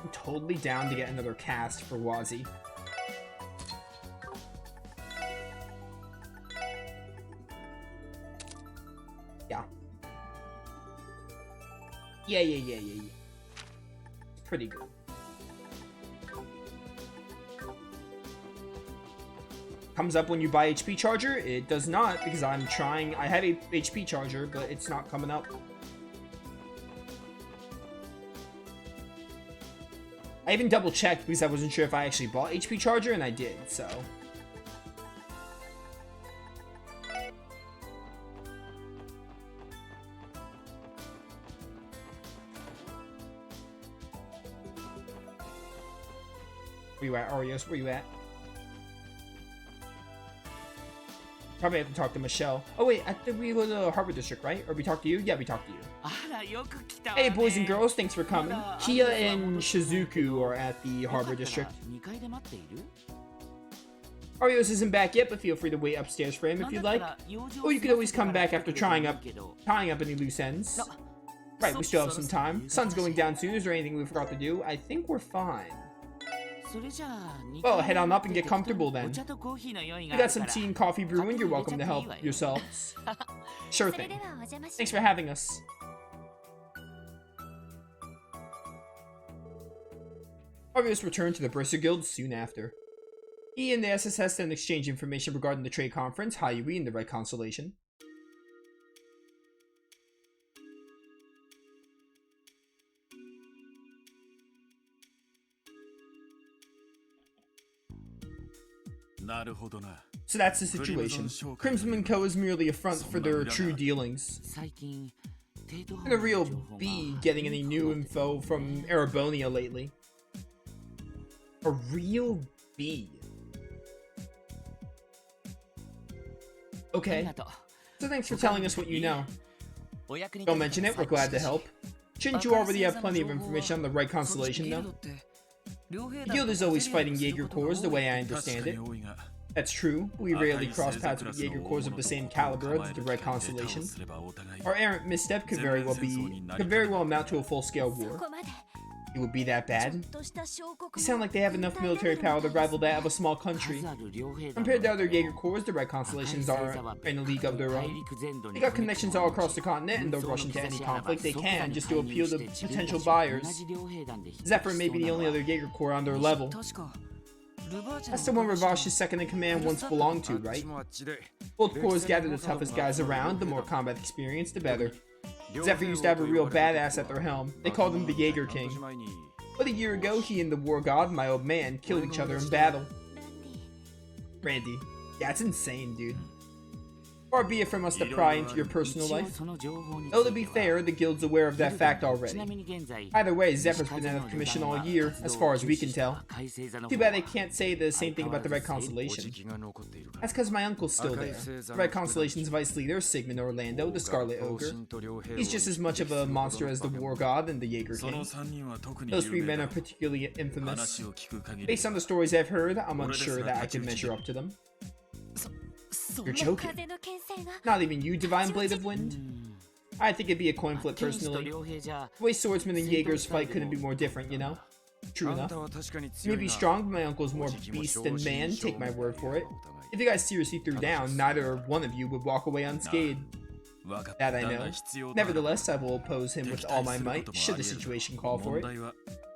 I'm totally down to get another cast for Wazi. Yeah. Yeah. It's pretty good. Comes up when you buy HP charger? It does not, because I'm trying. I have a HP charger, but it's not coming up. I even double checked because I wasn't sure if I actually bought HP charger, and I did, so. Where you at, Arios? Where you at? Probably have to talk to Michelle. Oh wait, I think we go to the Harbor District, right? Or we talked to you? Yeah, we talked to you. Hey boys and girls, thanks for coming. Kia and Shizuku are at the Harbor District. Arios isn't back yet, but feel free to wait upstairs for him if you'd like. Or you could always come back after tying up any loose ends. Right, we still have some time. Sun's going down soon. Is there anything we forgot to do? I think we're fine. Well, head on up and get comfortable then. You got some tea and coffee brewing, you're welcome to help yourselves. Sure thing. Thanks for having us. Arios returned to the Bristol Guild soon after. He and the SSS then exchanged information regarding the trade conference, Hayui, and the Red Constellation. So that's the situation. Crimson & Co. is merely a front for their true dealings. And a real B getting any new info from Erebonia lately. A real B. Okay. So thanks for telling us what you know. Don't mention it, we're glad to help. Shouldn't you already have plenty of information on the Red Constellation though? The guild is always fighting Jaeger Corps the way I understand it. That's true, we rarely cross paths with Jaeger Corps of the same caliber as the Red Constellation. Our errant misstep could very well amount to a full-scale war. It would be that bad? They sound like they have enough military power to rival that of a small country. Compared to other Jaeger Corps, the Red Constellations are in a league of their own. They got connections all across the continent and they'll rush into any conflict they can just to appeal to potential buyers. Zephyr may be the only other Jaeger Corps on their level. That's the one Ravash's second-in-command once belonged to, right? Both corps gather the toughest guys around, the more combat experience, the better. Zephyr used to have a real badass at their helm. They called him the Jaeger King. But a year ago, he and the War God, my old man, killed each other in battle. Randy. Yeah, it's insane, dude. Far be it from us to pry into your personal life. Though to be fair, the guild's aware of that fact already. Either way, Zephyr's been out of commission all year, as far as we can tell. Too bad they can't say the same thing about the Red Constellation. That's because my uncle's still there. The Red Constellation's vice leader, Sigmund Orlando, the Scarlet Ogre. He's just as much of a monster as the War God and the Jaeger King. Those three men are particularly infamous. Based on the stories I've heard, I'm unsure that I can measure up to them. You're joking. Not even you, Divine Blade of Wind? I think it'd be a coin flip personally. The way swordsmen and Jaegers fight couldn't be more different, you know? True enough. You may be strong, but my uncle's more beast than man, take my word for it. If you guys seriously threw down, neither one of you would walk away unscathed. That I know. Nevertheless, I will oppose him with all my might, should the situation call for it.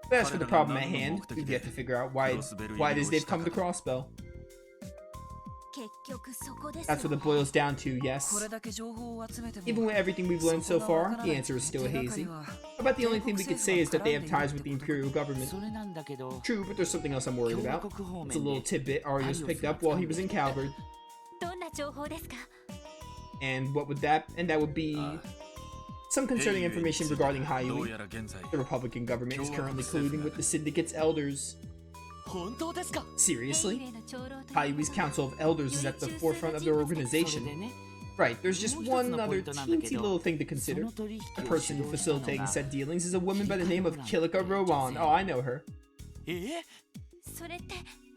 But as for the problem at hand, we've yet to figure out why it is they've come to Crossbell. That's what it boils down to, yes. Even with everything we've learned so far, the answer is still hazy. About the only thing we could say is that they have ties with the Imperial government. True, but there's something else I'm worried about. It's a little tidbit Arios picked up while he was in Calvard. And what would that? And that would be some concerning information regarding Hayui. The Republican government is currently colluding with the Syndicate's elders. Seriously? Hayui's Council of Elders is at the forefront of their organization. Right, there's just one other teensy little thing to consider. The person facilitating said dealings is a woman by the name of Kilika Rowan. Oh, I know her. I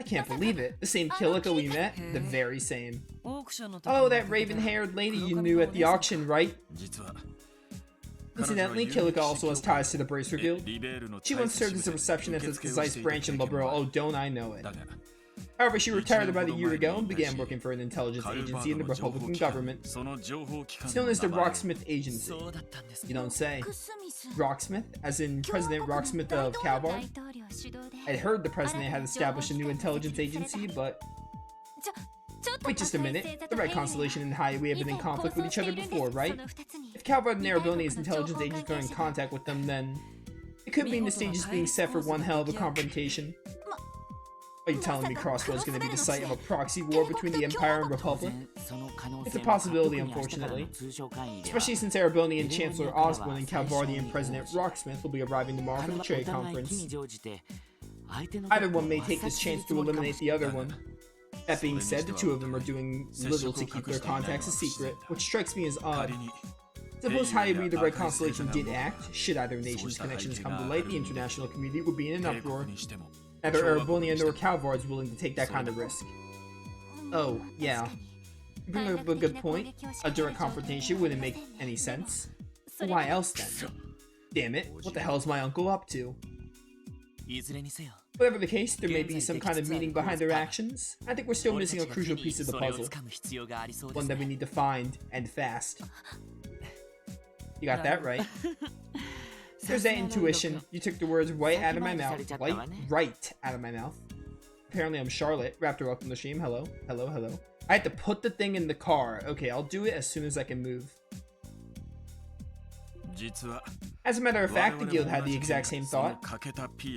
can't believe it. The same Kilika we met? The very same. Oh, that raven-haired lady you knew at the auction, right? Incidentally, Kilika also has ties to the Bracer Guild. She once served as a receptionist at the Zeiss branch in Liberal. Oh, don't I know it. However, she retired about a year ago and began working for an intelligence agency in the Republican government. It's known as the Rocksmith Agency. You don't say. Rocksmith? As in President Rocksmith of Calvard? I'd heard the president had established a new intelligence agency, but... Wait just a minute. The Red Constellation and Highway have been in conflict with each other before, right? If Calvard and Arability's intelligence agents are in contact with them, then... It could mean the stage is being set for one hell of a confrontation. Are you telling me Crossbow is going to be the site of a proxy war between the Empire and Republic? It's a possibility, unfortunately. Especially since Arability and Chancellor Osborne and Calvardian President Rocksmith will be arriving tomorrow for the trade conference. Either one may take this chance to eliminate the other one. That being said, the two of them are doing little to keep their contacts a secret, which strikes me as odd. Suppose Highway the Red Constellation did act, should either nation's connections come to light, the international community would be in an uproar. Neither Arabilia nor Calvard is willing to take that kind of risk. Oh, yeah. You bring up a good point. A direct confrontation wouldn't make any sense. Why else then? Damn it, what the hell is my uncle up to? Whatever the case, there may be some kind of meaning behind their actions. I think we're still missing a crucial piece of the puzzle. One that we need to find, and fast. You got that right. There's that intuition. You took the words right out of my mouth. Right out of my mouth. Apparently I'm Charlotte. Raptor, welcome to the stream. Hello. Hello, hello. I had to put the thing in the car. Okay, I'll do it as soon as I can move. As a matter of fact, the guild had the exact same thought.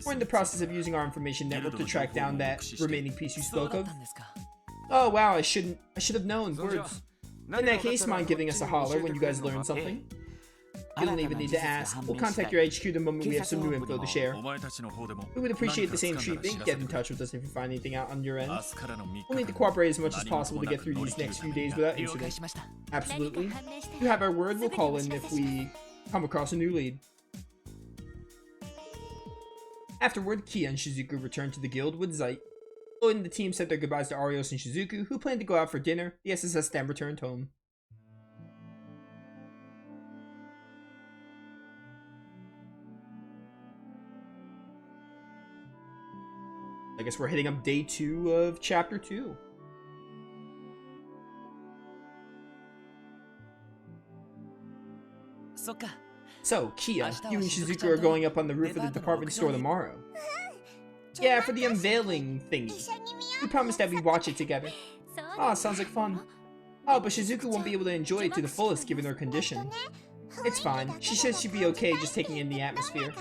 We're in the process of using our information network to track down that remaining piece you spoke of. Oh wow, I should have known. Words. In that case, mind giving us a holler when you guys learn something? You don't even need to ask. We'll contact your HQ the moment we have some new info to share. We would appreciate the same treatment. Get in touch with us if you find anything out on your end. We'll need to cooperate as much as possible to get through these next few days without incident. Absolutely. You have our word, we'll call in if we come across a new lead. Afterward, Kia and Shizuku returned to the guild with Zeit. Lloyd and the team said their goodbyes to Arios and Shizuku, who planned to go out for dinner. The SSS then returned home. I guess we're hitting up day 2 of chapter 2. So, Kia, you and Shizuku are going up on the roof of the department store tomorrow. Yeah, for the unveiling thingy. We promised that we'd watch it together. Ah, sounds like fun. Oh, but Shizuku won't be able to enjoy it to the fullest given her condition. It's fine. She says she'd be okay just taking in the atmosphere.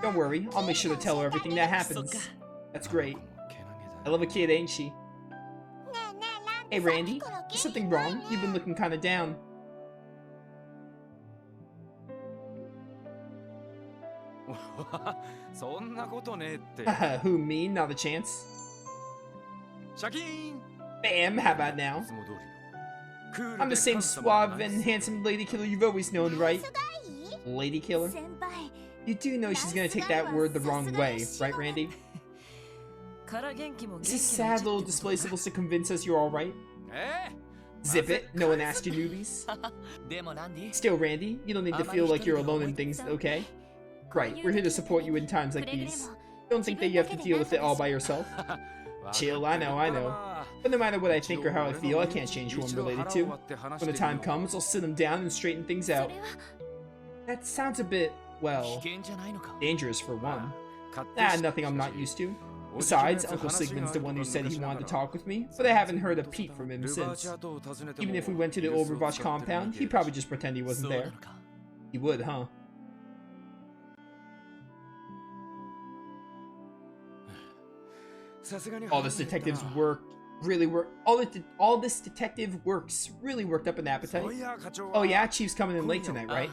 Don't worry, I'll make sure to tell her everything that happens. That's great. I love a kid, ain't she? Hey, Randy. Is something wrong? You've been looking kinda down. Haha, who, me? Not a chance. Bam, how about now? I'm the same suave and handsome lady killer you've always known, right? Lady killer? You do know she's gonna take that word the wrong way, right, Randy? Is this sad little display supposed to convince us you're alright? Zip it, no one asked you newbies. Still, Randy, you don't need to feel like you're alone in things, okay? Right, we're here to support you in times like these. Don't think that you have to deal with it all by yourself. Chill, I know. But no matter what I think or how I feel, I can't change who I'm related to. When the time comes, I'll sit them down and straighten things out. That sounds a bit, well, dangerous for one. Nothing I'm not used to. Besides, Uncle Sigmund's the one who said he wanted to talk with me, but I haven't heard a peep from him since. Even if we went to the old Ravache compound, he'd probably just pretend he wasn't there. He would, huh? All this detective works really worked up an appetite. Oh yeah, Chief's coming in late tonight, right?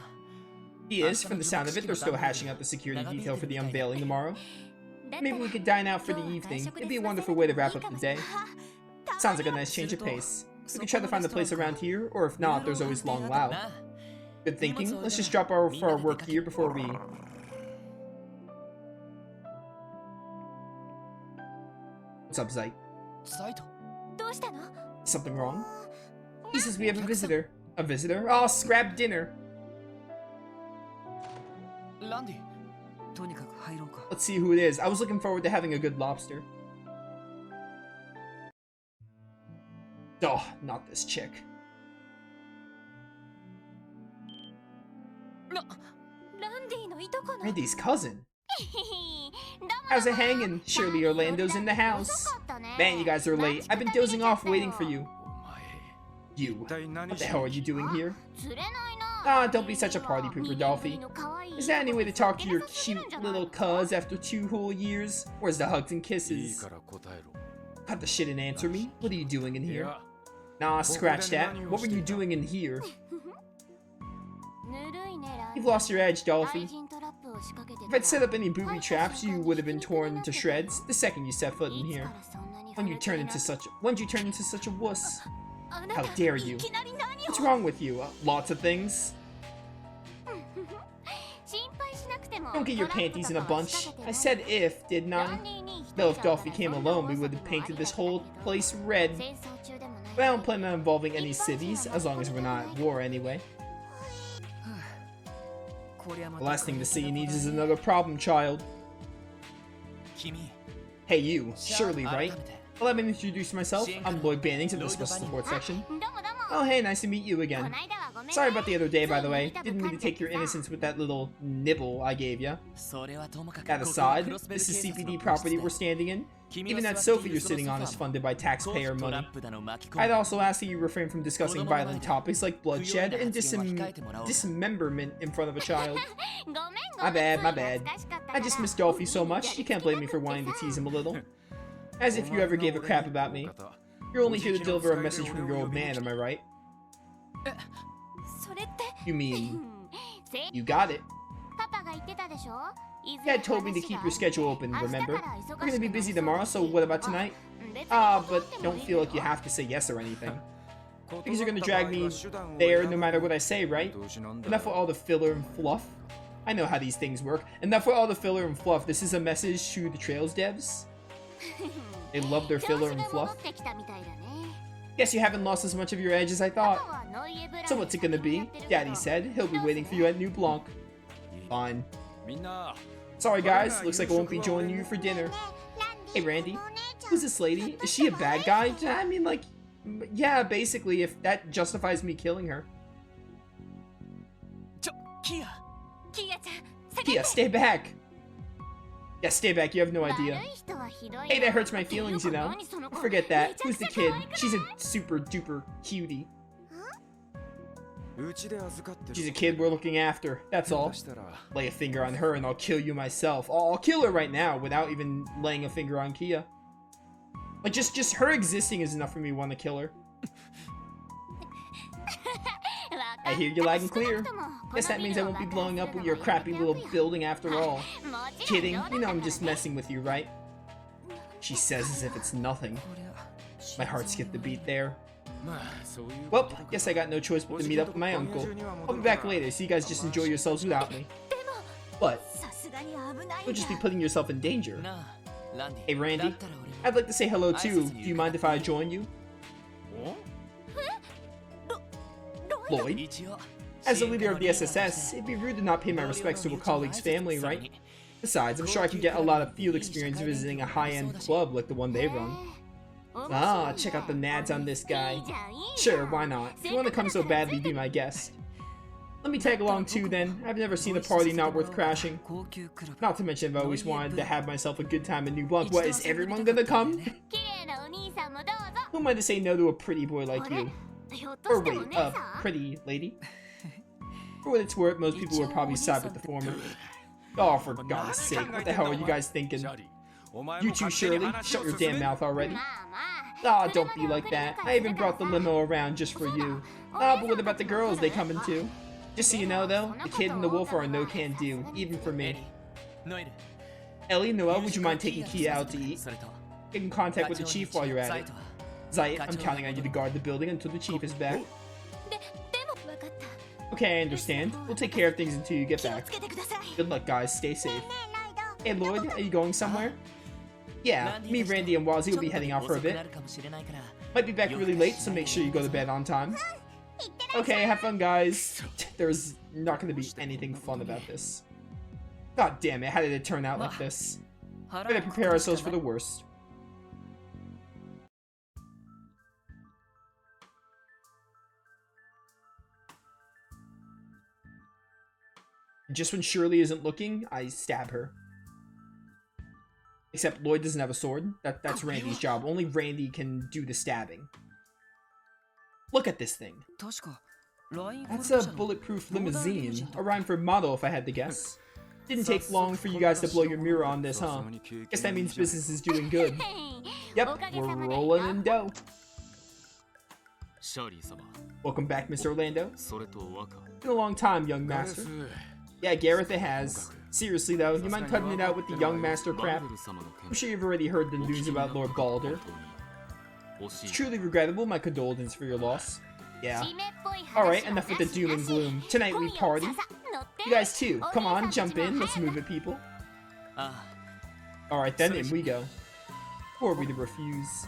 He is. From the sound of it, they're still hashing out the security detail for the unveiling tomorrow. Maybe we could dine out for the evening. It'd be a wonderful way to wrap up the day. Sounds like a nice change of pace. We could try to find a place around here, or if not, there's always Long Lao. Good thinking. Let's just drop our work here before we... What's up, Zeit? Something wrong? He says we have a visitor. A visitor? Oh, scrap dinner. Let's see who it is. I was looking forward to having a good lobster. Oh, not this chick. Randy's cousin. How's it hanging? Surely Orlando's in the house. Man, you guys are late. I've been dozing off waiting for you. You. What the hell are you doing here? Ah, don't be such a party pooper, Dolphy. Is there any way to talk to your cute little cuz after 2 whole years? Where's the hugs and kisses? Cut the shit and answer me. What are you doing in here? Nah, scratch that. What were you doing in here? You've lost your edge, Dolphy. If I'd set up any booby traps, you would have been torn to shreds the second you set foot in here. When'd you turn into such a wuss? How dare you? What's wrong with you? Lots of things. Don't get your panties in a bunch. I said if, didn't I? Though if Dolphy came alone, we would have painted this whole place red. But I don't plan on involving any cities, as long as we're not at war anyway. The last thing the city needs is another problem child. Hey you, Shirley, right? Well, let me introduce myself. I'm Lloyd Bannings of the Special Support Section. Oh hey, nice to meet you again. Sorry about the other day, by the way. Didn't mean to take your innocence with that little nibble I gave ya. That aside, this is CPD property we're standing in. Even that sofa you're sitting on is funded by taxpayer money. I'd also ask that you refrain from discussing violent topics like bloodshed and dismemberment in front of a child. My bad. I just miss Dolphy so much, you can't blame me for wanting to tease him a little. As if you ever gave a crap about me. You're only here to deliver a message from your old man, am I right? You mean... You got it. Dad told me to keep your schedule open, remember? We're gonna be busy tomorrow, so what about tonight? But don't feel like you have to say yes or anything. Because you're gonna drag me there no matter what I say, right? Enough with all the filler and fluff. I know how these things work. Enough with all the filler and fluff. This is a message to the Trails devs. They love their filler and fluff. Guess you haven't lost as much of your edge as I thought. So what's it gonna be? Daddy said he'll be waiting for you at New Blanc. Fine. Sorry guys, looks like I won't be joining you for dinner. Hey Randy, who's this lady? Is she a bad guy? I mean like, yeah, basically, if that justifies me killing her. Kia, stay back! Yeah, stay back, you have no idea. Hey, that hurts my feelings, you know. Forget that. Who's the kid? She's a super duper cutie. She's a kid we're looking after, that's all. Lay a finger on her and I'll kill you myself. I'll kill her right now without even laying a finger on Kia. Like, just her existing is enough for me to want to kill her. I hear you loud and clear. Guess that means I won't be blowing up with your crappy little building after all. Kidding, you know I'm just messing with you, right? She says as if it's nothing. My heart skipped a beat there. Well, guess I got no choice but to meet up with my uncle. I'll be back later, so you guys just enjoy yourselves without me. But you'll just be putting yourself in danger. Hey Randy, I'd like to say hello too. Do you mind if I join you? Lloyd? As the leader of the SSS, it'd be rude to not pay my respects to a colleague's family, right? Besides, I'm sure I could get a lot of field experience visiting a high-end club like the one they run. Ah, check out the nads on this guy. Sure, why not? If you want to come so badly, be my guest. Let me tag along too then. I've never seen a party not worth crashing. Not to mention I've always wanted to have myself a good time in New Blanc. What, is everyone gonna come? Who am I to say no to a pretty boy like you? Or wait, pretty lady? For what it's worth, most people would probably side with the former. Oh, for God's sake, what the hell are you guys thinking? You too, Shirley? Shut your damn mouth already. Ah, don't be like that. I even brought the limo around just for you. Ah, but what about the girls? They coming too? Just so you know, though, the kid and the wolf are a no-can-do, even for me. Ellie, Noel, would you mind taking Kia out to eat? Get in contact with the chief while you're at it. Zayat, I'm counting on you to guard the building until the chief is back. Okay, I understand. We'll take care of things until you get back. Good luck, guys. Stay safe. Hey, Lloyd, are you going somewhere? Yeah, me, Randy, and Wazzy will be heading out for a bit. Might be back really late, so make sure you go to bed on time. Okay, have fun, guys. There's not going to be anything fun about this. God damn it, how did it turn out like this? Better prepare ourselves for the worst. And just when Shirley isn't looking, I stab her. Except Lloyd doesn't have a sword. That's Randy's job. Only Randy can do the stabbing. Look at this thing. That's a bulletproof limousine. A rhyme for motto, if I had to guess. Didn't take long for you guys to blow your mirror on this, huh? Guess that means business is doing good. Yep, we're rolling in dough. Welcome back, Mr. Orlando. Been a long time, young master. Yeah, Gareth, it has. Seriously though, you mind cutting it out with the young master crap? I'm sure you've already heard the news about Lord Balder. It's truly regrettable, my condolences for your loss. Yeah. Alright, enough with the doom and gloom. Tonight we party. You guys too. Come on, jump in. Let's move it, people. Alright then, in we go. Or we to refuse.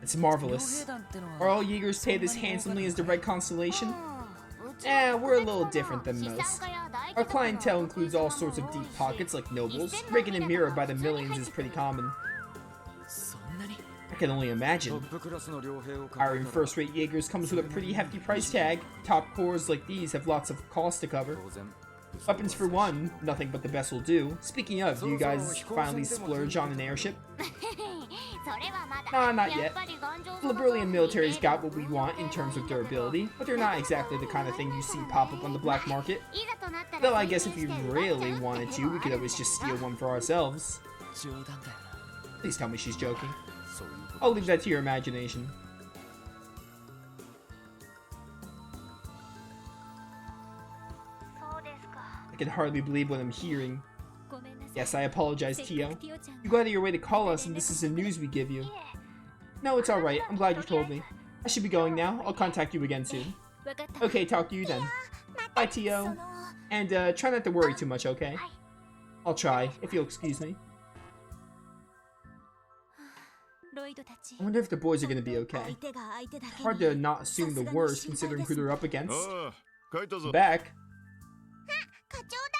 It's marvelous. Are all Jaegers paid as handsomely as the Red Constellation? We're a little different than most. Our clientele includes all sorts of deep pockets like nobles. Raking in mirror by the millions is pretty common. I can only imagine. Hiring first-rate Jaegers comes with a pretty hefty price tag. Top cores like these have lots of costs to cover. Weapons for one, nothing but the best will do. Speaking of, do you guys finally splurge on an airship? Nah, not yet. The Liberalian military's got what we want in terms of durability, but they're not exactly the kind of thing you see pop up on the black market. Though I guess if you really wanted to, we could always just steal one for ourselves. Please tell me she's joking. I'll leave that to your imagination. I can hardly believe what I'm hearing. Yes, I apologize, Tio. You go out of your way to call us, and this is the news we give you. No, it's alright. I'm glad you told me. I should be going now. I'll contact you again soon. Okay, talk to you then. Bye, Tio. And, try not to worry too much, okay? I'll try, if you'll excuse me. I wonder if the boys are gonna be okay. Hard to not assume the worst, considering who they're up against. Back.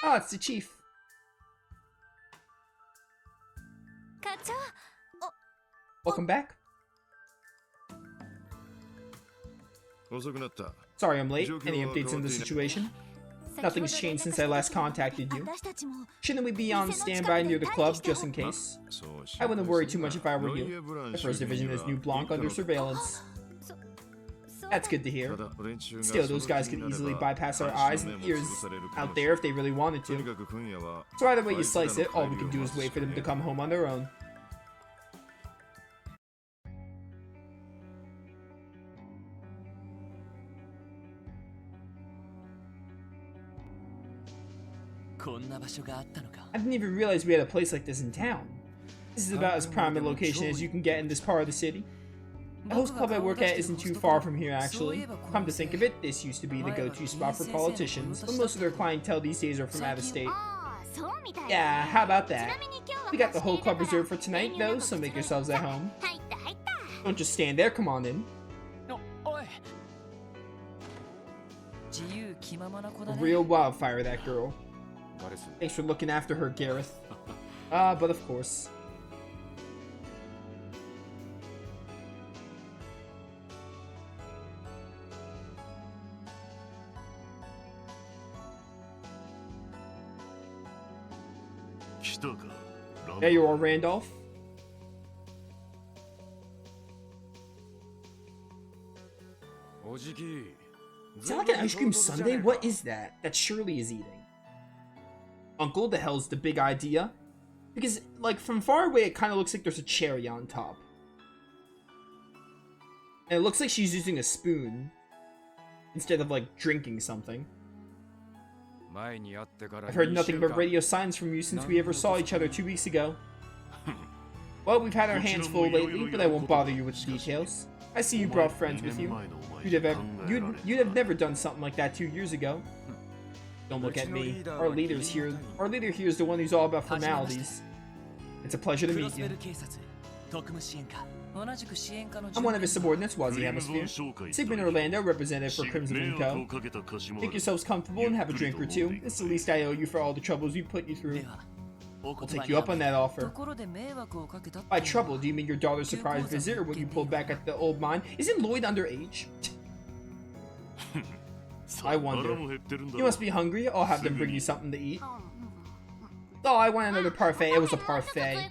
Oh, it's the chief. Welcome back. Sorry I'm late. Any updates on the situation? Nothing's changed since I last contacted you. Shouldn't we be on standby near the club, just in case? I wouldn't worry too much if I were you. The 1st Division has New Blanc under surveillance. That's good to hear. Still, those guys could easily bypass our eyes and ears out there if they really wanted to. So either way you slice it, all we can do is wait for them to come home on their own. I didn't even realize we had a place like this in town. This is about as prime a location as you can get in this part of the city. The host club I work at isn't too far from here, actually. Come to think of it, this used to be the go-to spot for politicians, but most of their clientele these days are from out of state. Yeah, how about that? We got the whole club reserved for tonight, though, so make yourselves at home. Don't just stand there, come on in. A real wildfire, that girl. Thanks for looking after her, Gareth. But of course. There you are, Randolph. Is that like an ice cream sundae? What is that? That Shirley is eating. Uncle, the hell's the big idea? Because, like, from far away, it kind of looks like there's a cherry on top. And it looks like she's using a spoon instead of, like, drinking something. I've heard nothing but radio silence from you since we ever saw each other 2 weeks ago. Well, we've had our hands full lately, but I won't bother you with the details. I see you brought friends with you. You'd have never done something like that 2 years ago. Don't look at me. Our leader here is the one who's all about formalities. It's a pleasure to meet you. I'm one of his subordinates, Wazi Hemisphere. Sigmund Orlando, representative for Crimson & Co. Make yourselves comfortable and have a drink or two. It's the least I owe you for all the troubles we put you through. We'll take you up on that offer. By trouble, do you mean your daughter's surprise visit or when you pulled back at the old mine? Isn't Lloyd underage? I wonder. You must be hungry. I'll have them bring you something to eat. Oh, I want another parfait. It was a parfait.